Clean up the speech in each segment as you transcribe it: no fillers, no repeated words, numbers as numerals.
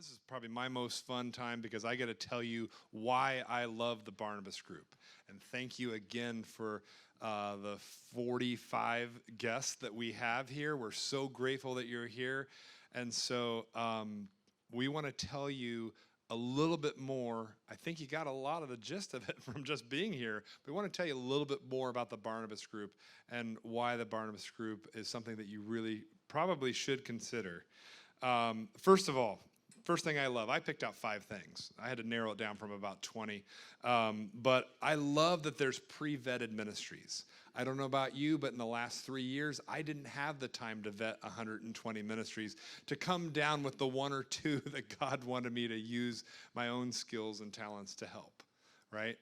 This is probably my most fun time because I get to tell you why I love the Barnabas Group. And thank you again for the 45 guests that we have here. We're so grateful that you're here. And so we want to tell you a little bit more. I think you got a lot of the gist of it from just being here. But we want to tell you a little bit more about the Barnabas Group and why the Barnabas Group is something that you really probably should consider. First of all, first thing I love, I picked out 5 things. I had to narrow it down from about 20. But I love that there's pre-vetted ministries. I don't know about you, but in the last 3 years, I didn't have the time to vet 120 ministries to come down with the 1 or 2 that God wanted me to use my own skills and talents to help, right?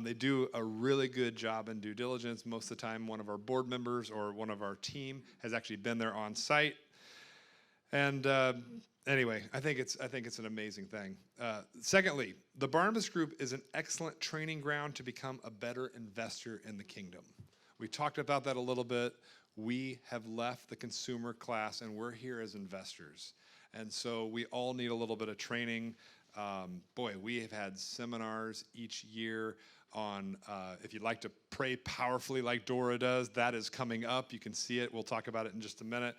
They do a really good job in due diligence. Most of the time, one of our board members or one of our team has actually been there on site. And anyway, I think it's an amazing thing. Secondly, the Barnabas Group is an excellent training ground to become a better investor in the kingdom. We talked about that a little bit. We have left the consumer class, and we're here as investors. And so we all need a little bit of training. We have had seminars each year on, if you'd like to pray powerfully like Dora does, that is coming up. You can see it. We'll talk about it in just a minute.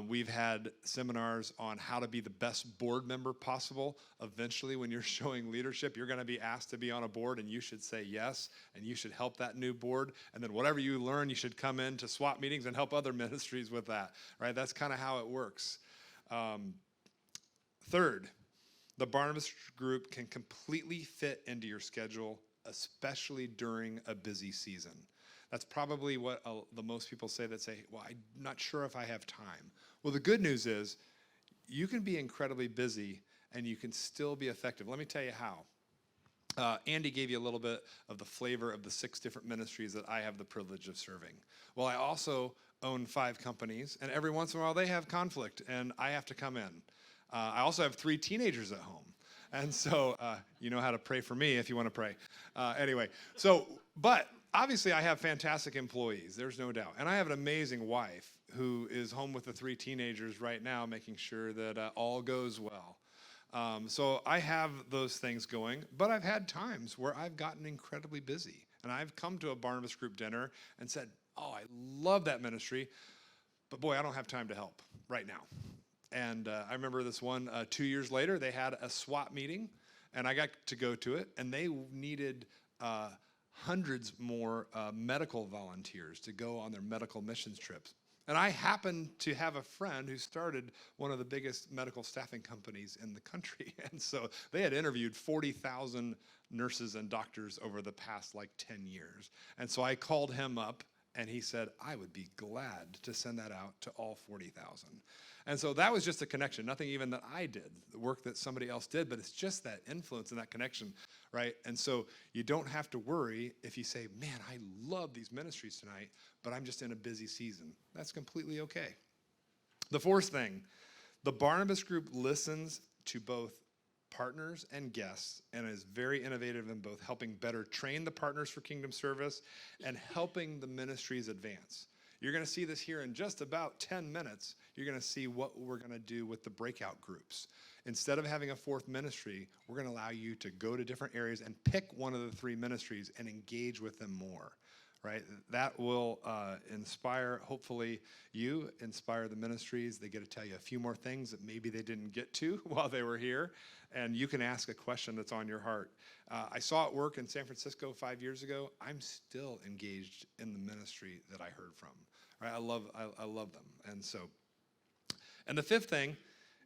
We've had seminars on how to be the best board member possible. Eventually, when you're showing leadership, you're going to be asked to be on a board, and you should say yes, and you should help that new board. And then whatever you learn, you should come in to swap meetings and help other ministries with that, right? That's kind of how it works. Third, the Barnabas Group can completely fit into your schedule, especially during a busy season. That's probably what the most people say that say, well, I'm not sure if I have time. Well, the good news is you can be incredibly busy and you can still be effective. Let me tell you how. Andy gave you a little bit of the flavor of the 6 different ministries that I have the privilege of serving. Well, I also own 5 companies, and every once in a while they have conflict, and I have to come in. I also have 3 teenagers at home. And so you know how to pray for me if you want to pray. But obviously I have fantastic employees, there's no doubt. And I have an amazing wife who is home with the 3 teenagers right now, making sure that all goes well. So I have those things going, but I've had times where I've gotten incredibly busy. And I've come to a Barnabas Group dinner and said, oh, I love that ministry, but boy, I don't have time to help right now. And I remember this one, 2 years later, they had a swap meeting, and I got to go to it, and they needed hundreds more medical volunteers to go on their medical missions trips. And I happened to have a friend who started one of the biggest medical staffing companies in the country. And so they had interviewed 40,000 nurses and doctors over the past 10 years. And so I called him up, and he said, I would be glad to send that out to all 40,000. And so that was just a connection, nothing even that I did, the work that somebody else did, but it's just that influence and that connection, right? And so you don't have to worry if you say, man, I love these ministries tonight, but I'm just in a busy season. That's completely okay. The fourth thing, the Barnabas Group listens to both partners and guests and is very innovative in both helping better train the partners for kingdom service and helping the ministries advance. You're going to see this here in just about 10 minutes. You're going to see what we're going to do with the breakout groups. Instead of having a 4th ministry, we're going to allow you to go to different areas and pick one of the 3 ministries and engage with them more, right? That will inspire, hopefully, you, inspire the ministries. They get to tell you a few more things that maybe they didn't get to while they were here, and you can ask a question that's on your heart. I saw it work in San Francisco 5 years ago. I'm still engaged in the ministry that I heard from. Right? I love them. And the 5th thing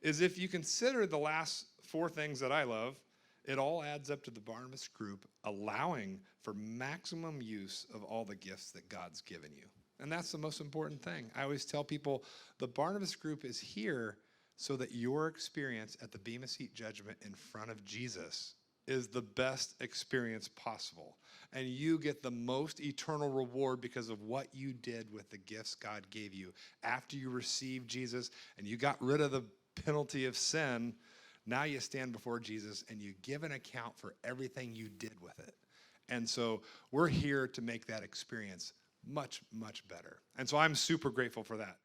is, if you consider the last 4 things that I love, it all adds up to the Barnabas Group allowing for maximum use of all the gifts that God's given you. And that's the most important thing. I always tell people the Barnabas Group is here so that your experience at the Bema Seat Judgment in front of Jesus is the best experience possible. And you get the most eternal reward because of what you did with the gifts God gave you. After you received Jesus and you got rid of the penalty of sin, now you stand before Jesus and you give an account for everything you did with it. And so we're here to make that experience much, much better. And so I'm super grateful for that.